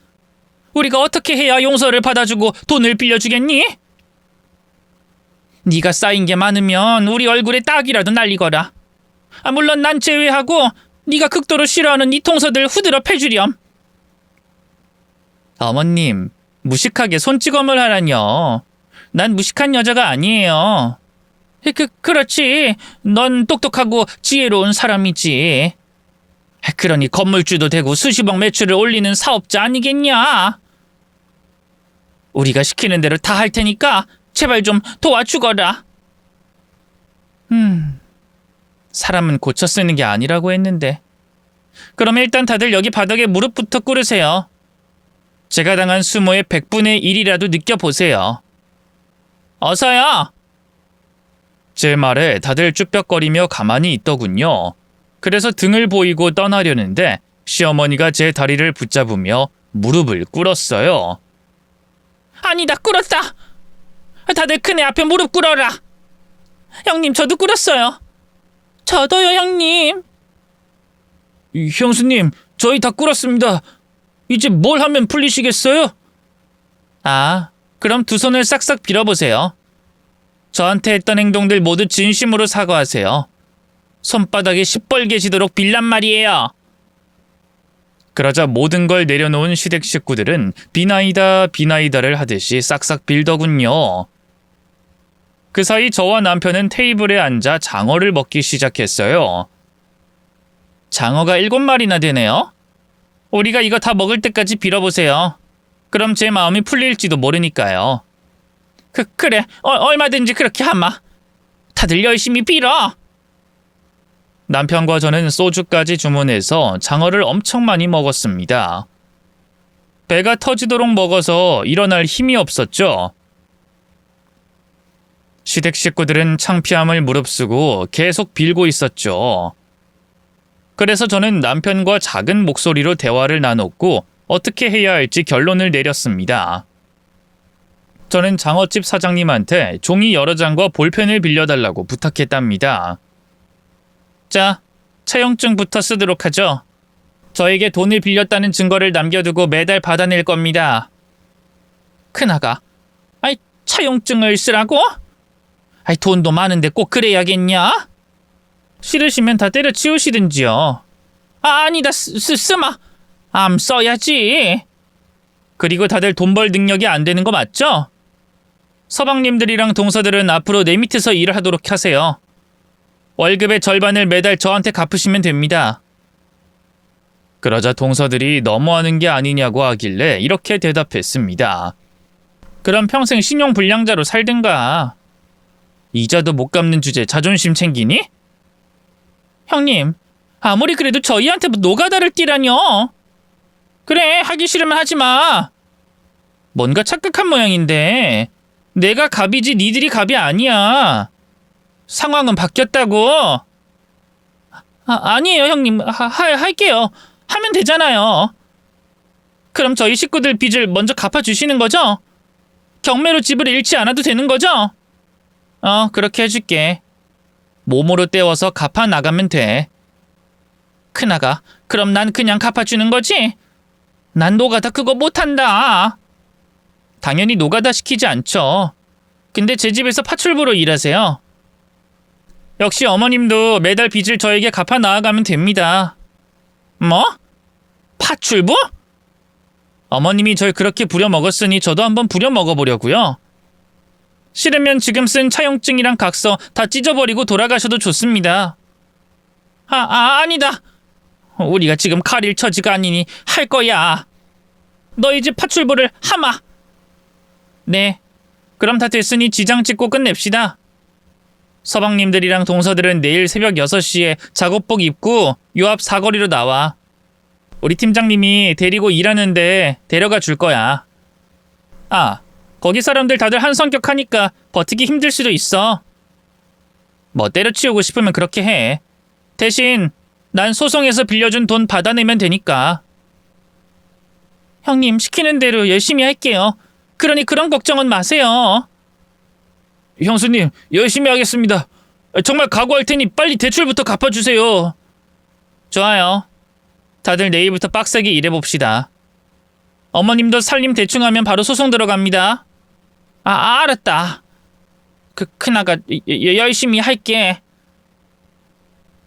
우리가 어떻게 해야 용서를 받아주고 돈을 빌려주겠니? 네가 쌓인 게 많으면 우리 얼굴에 딱이라도 날리거라. 물론 난 제외하고 네가 극도로 싫어하는 네 동서들 후드려 패주렴. 어머님, 무식하게 손찌검을 하라뇨. 난 무식한 여자가 아니에요. 그렇지. 넌 똑똑하고 지혜로운 사람이지. 그러니 건물주도 되고 수십억 매출을 올리는 사업자 아니겠냐? 우리가 시키는 대로 다 할 테니까 제발 좀 도와주거라. 사람은 고쳐 쓰는 게 아니라고 했는데. 그럼 일단 다들 여기 바닥에 무릎부터 꿇으세요. 제가 당한 수모의 100분의 1이라도 느껴보세요. 어서요. 제 말에 다들 쭈뼛거리며 가만히 있더군요. 그래서 등을 보이고 떠나려는데 시어머니가 제 다리를 붙잡으며 무릎을 꿇었어요. 아니다, 꿇었다. 다들 큰애 앞에 무릎 꿇어라. 형님, 저도 꿇었어요. 저도요, 형님. 형수님, 저희 다 꿇었습니다. 이제 뭘 하면 풀리시겠어요? 그럼 두 손을 싹싹 빌어보세요. 저한테 했던 행동들 모두 진심으로 사과하세요. 손바닥이 시뻘개지도록 빌란 말이에요. 그러자 모든 걸 내려놓은 시댁 식구들은 비나이다를 하듯이 싹싹 빌더군요. 그 사이 저와 남편은 테이블에 앉아 장어를 먹기 시작했어요. 장어가 7마리나 되네요. 우리가 이거 다 먹을 때까지 빌어보세요. 그럼 제 마음이 풀릴지도 모르니까요. 그래, 얼마든지 그렇게 하마. 다들 열심히 빌어. 남편과 저는 소주까지 주문해서 장어를 엄청 많이 먹었습니다. 배가 터지도록 먹어서 일어날 힘이 없었죠. 시댁 식구들은 창피함을 무릅쓰고 계속 빌고 있었죠. 그래서 저는 남편과 작은 목소리로 대화를 나눴고 어떻게 해야 할지 결론을 내렸습니다. 저는 장어집 사장님한테 종이 여러 장과 볼펜을 빌려달라고 부탁했답니다. 자, 차용증부터 쓰도록 하죠. 저에게 돈을 빌렸다는 증거를 남겨두고 매달 받아낼 겁니다. 큰아가, 차용증을 쓰라고? 돈도 많은데 꼭 그래야겠냐? 싫으시면 다 때려치우시든지요. 아니다, 쓰마. 암 써야지. 그리고 다들 돈 벌 능력이 안 되는 거 맞죠? 서방님들이랑 동서들은 앞으로 내 밑에서 일을 하도록 하세요. 월급의 절반을 매달 저한테 갚으시면 됩니다. 그러자 동서들이 너무하는 게 아니냐고 하길래 이렇게 대답했습니다. 그럼 평생 신용불량자로 살든가. 이자도 못 갚는 주제 자존심 챙기니? 형님, 아무리 그래도 저희한테 노가다를 띠라뇨. 그래, 하기 싫으면 하지 마. 뭔가 착각한 모양인데. 내가 갑이지 니들이 갑이 아니야. 상황은 바뀌었다고. 아니에요, 형님. 할게요. 하면 되잖아요. 그럼 저희 식구들 빚을 먼저 갚아주시는 거죠? 경매로 집을 잃지 않아도 되는 거죠? 그렇게 해줄게. 몸으로 떼워서 갚아 나가면 돼. 큰아가, 그럼 난 그냥 갚아주는 거지? 난 노가다 그거 못한다. 당연히 노가다 시키지 않죠. 근데 제 집에서 파출부로 일하세요. 역시 어머님도 매달 빚을 저에게 갚아 나아가면 됩니다. 뭐? 파출부? 어머님이 절 그렇게 부려먹었으니 저도 한번 부려먹어보려고요. 싫으면 지금 쓴 차용증이랑 각서 다 찢어버리고 돌아가셔도 좋습니다. 아니다. 우리가 지금 칼일 처지가 아니니 할 거야. 너희 집 파출부를 하마. 네, 그럼 다 됐으니 지장 찍고 끝냅시다. 서방님들이랑 동서들은 내일 새벽 6시에 작업복 입고 요 앞 사거리로 나와. 우리 팀장님이 데리고 일하는데 데려가 줄 거야. 거기 사람들 다들 한 성격 하니까 버티기 힘들 수도 있어. 뭐 때려치우고 싶으면 그렇게 해. 대신 난 소송에서 빌려준 돈 받아내면 되니까. 형님 시키는 대로 열심히 할게요. 그러니 그런 걱정은 마세요. 형수님 열심히 하겠습니다. 정말 각오할 테니 빨리 대출부터 갚아주세요. 좋아요. 다들 내일부터 빡세게 일해봅시다. 어머님도 살림 대충하면 바로 소송 들어갑니다. 알았다. 큰아가 열심히 할게.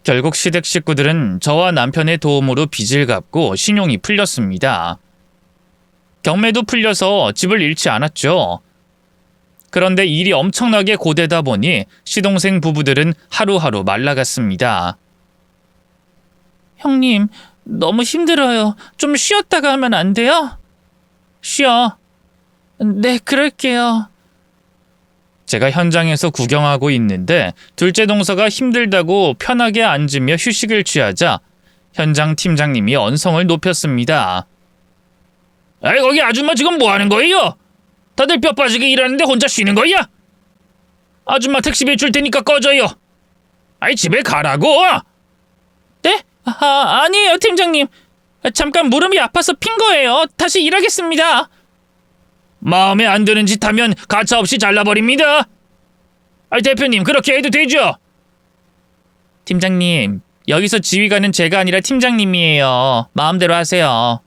결국 시댁 식구들은 저와 남편의 도움으로 빚을 갚고 신용이 풀렸습니다. 경매도 풀려서 집을 잃지 않았죠. 그런데 일이 엄청나게 고되다 보니 시동생 부부들은 하루하루 말라갔습니다. 형님, 너무 힘들어요. 좀 쉬었다가 하면 안 돼요? 쉬어. 네, 그럴게요. 제가 현장에서 구경하고 있는데 둘째 동서가 힘들다고 편하게 앉으며 휴식을 취하자 현장 팀장님이 언성을 높였습니다. 아이, 거기 아줌마 지금 뭐 하는 거예요? 다들 뼈 빠지게 일하는데 혼자 쉬는 거야? 아줌마 택시비 줄 테니까 꺼져요. 아이, 집에 가라고. 네? 아니에요, 팀장님. 잠깐 무릎이 아파서 핀 거예요. 다시 일하겠습니다. 마음에 안 드는 짓 하면 가차없이 잘라버립니다. 아이, 대표님 그렇게 해도 되죠? 팀장님, 여기서 지휘관은 제가 아니라 팀장님이에요. 마음대로 하세요.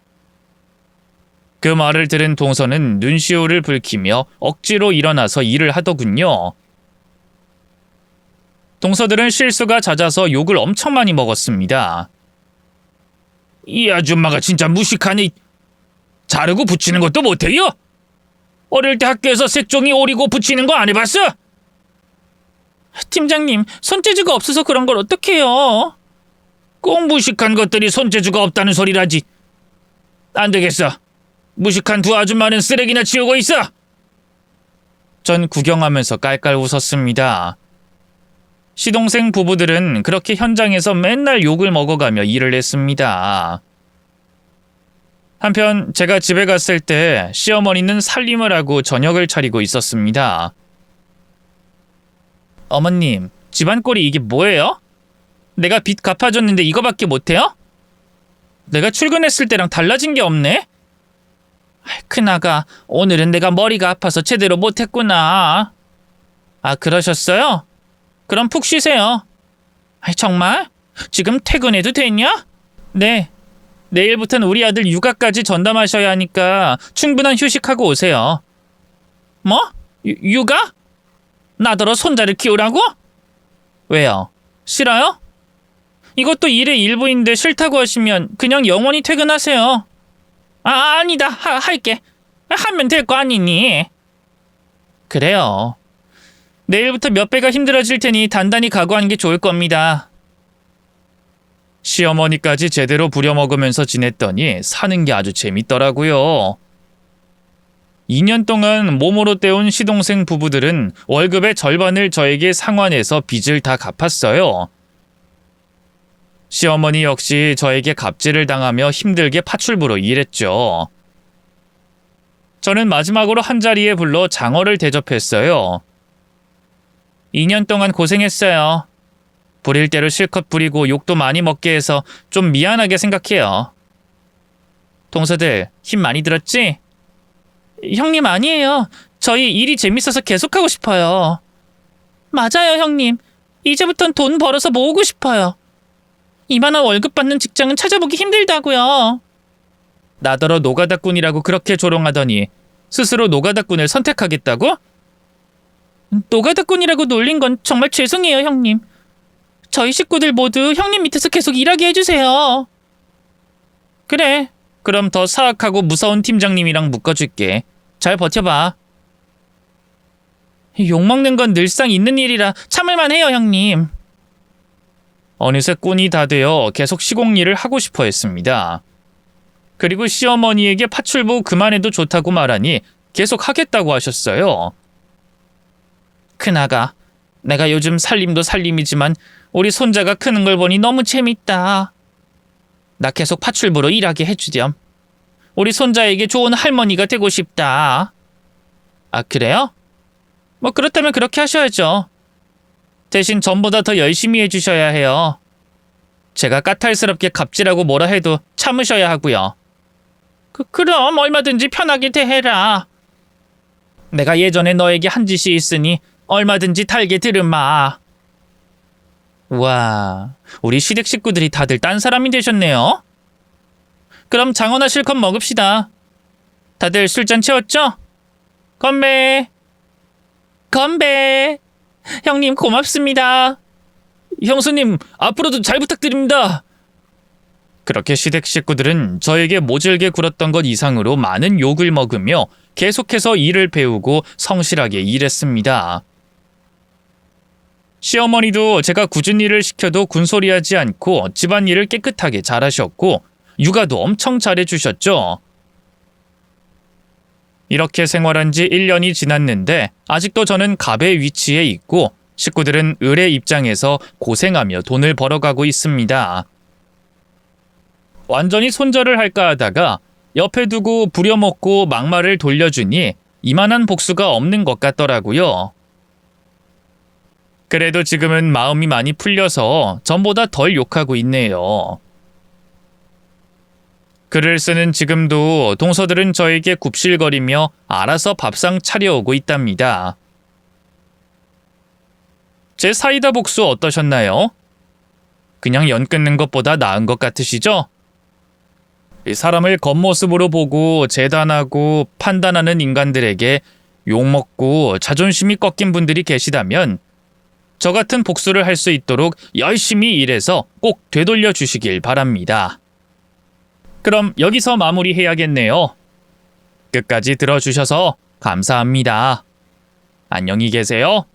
그 말을 들은 동서는 눈시울을 붉히며 억지로 일어나서 일을 하더군요. 동서들은 실수가 잦아서 욕을 엄청 많이 먹었습니다. 이 아줌마가 진짜 무식하니. 자르고 붙이는 것도 못해요? 어릴 때 학교에서 색종이 오리고 붙이는 거 안 해봤어? 팀장님, 손재주가 없어서 그런 걸 어떡해요? 꼭 무식한 것들이 손재주가 없다는 소리라지. 안 되겠어. 무식한 두 아줌마는 쓰레기나 치우고 있어. 전 구경하면서 깔깔 웃었습니다. 시동생 부부들은 그렇게 현장에서 맨날 욕을 먹어가며 일을 했습니다. 한편 제가 집에 갔을 때 시어머니는 살림을 하고 저녁을 차리고 있었습니다. 어머님, 집안 꼴이 이게 뭐예요? 내가 빚 갚아줬는데 이거밖에 못해요? 내가 출근했을 때랑 달라진 게 없네? 큰아가, 오늘은 내가 머리가 아파서 제대로 못했구나. 그러셨어요? 그럼 푹 쉬세요. 정말? 지금 퇴근해도 되냐? 네. 내일부터는 우리 아들 육아까지 전담하셔야 하니까 충분한 휴식하고 오세요. 뭐? 육아? 나더러 손자를 키우라고? 왜요? 싫어요? 이것도 일의 일부인데 싫다고 하시면 그냥 영원히 퇴근하세요. 아니다. 할게. 하면 될 거 아니니. 그래요. 내일부터 몇 배가 힘들어질 테니 단단히 각오하는 게 좋을 겁니다. 시어머니까지 제대로 부려먹으면서 지냈더니 사는 게 아주 재밌더라고요. 2년 동안 몸으로 때운 시동생 부부들은 월급의 절반을 저에게 상환해서 빚을 다 갚았어요. 시어머니 역시 저에게 갑질을 당하며 힘들게 파출부로 일했죠. 저는 마지막으로 한자리에 불러 장어를 대접했어요. 2년 동안 고생했어요. 부릴 대로 실컷 부리고 욕도 많이 먹게 해서 좀 미안하게 생각해요. 동서들 힘 많이 들었지? 형님 아니에요. 저희 일이 재밌어서 계속하고 싶어요. 맞아요, 형님. 이제부턴 돈 벌어서 모으고 싶어요. 이만한 월급 받는 직장은 찾아보기 힘들다고요. 나더러 노가다꾼이라고 그렇게 조롱하더니 스스로 노가다꾼을 선택하겠다고? 노가다꾼이라고 놀린 건 정말 죄송해요, 형님. 저희 식구들 모두 형님 밑에서 계속 일하게 해주세요. 그래, 그럼 더 사악하고 무서운 팀장님이랑 묶어줄게. 잘 버텨봐. 욕먹는 건 늘상 있는 일이라 참을만 해요, 형님. 어느새 꾼이 다 되어 계속 시공 일을 하고 싶어 했습니다. 그리고 시어머니에게 파출부 그만해도 좋다고 말하니 계속 하겠다고 하셨어요. 큰아가, 내가 요즘 살림도 살림이지만 우리 손자가 크는 걸 보니 너무 재밌다. 나 계속 파출부로 일하게 해주렴. 우리 손자에게 좋은 할머니가 되고 싶다. 아, 그래요? 뭐 그렇다면 그렇게 하셔야죠. 대신 전보다 더 열심히 해주셔야 해요. 제가 까탈스럽게 갑질하고 뭐라 해도 참으셔야 하고요. 그럼 얼마든지 편하게 대해라. 내가 예전에 너에게 한 짓이 있으니 얼마든지 달게 들으마. 와, 우리 시댁 식구들이 다들 딴 사람이 되셨네요. 그럼 장어나 실컷 먹읍시다. 다들 술잔 채웠죠? 건배. 건배. 형님 고맙습니다. 형수님 앞으로도 잘 부탁드립니다. 그렇게 시댁 식구들은 저에게 모질게 굴었던 것 이상으로 많은 욕을 먹으며 계속해서 일을 배우고 성실하게 일했습니다. 시어머니도 제가 굳은 일을 시켜도 군소리하지 않고 집안일을 깨끗하게 잘하셨고 육아도 엄청 잘해주셨죠. 이렇게 생활한 지 1년이 지났는데 아직도 저는 갑의 위치에 있고 식구들은 을의 입장에서 고생하며 돈을 벌어가고 있습니다. 완전히 손절을 할까 하다가 옆에 두고 부려먹고 막말을 돌려주니 이만한 복수가 없는 것 같더라고요. 그래도 지금은 마음이 많이 풀려서 전보다 덜 욕하고 있네요. 글을 쓰는 지금도 동서들은 저에게 굽실거리며 알아서 밥상 차려오고 있답니다. 제 사이다 복수 어떠셨나요? 그냥 연 끊는 것보다 나은 것 같으시죠? 사람을 겉모습으로 보고 재단하고 판단하는 인간들에게 욕먹고 자존심이 꺾인 분들이 계시다면 저 같은 복수를 할 수 있도록 열심히 일해서 꼭 되돌려 주시길 바랍니다. 그럼 여기서 마무리해야겠네요. 끝까지 들어주셔서 감사합니다. 안녕히 계세요.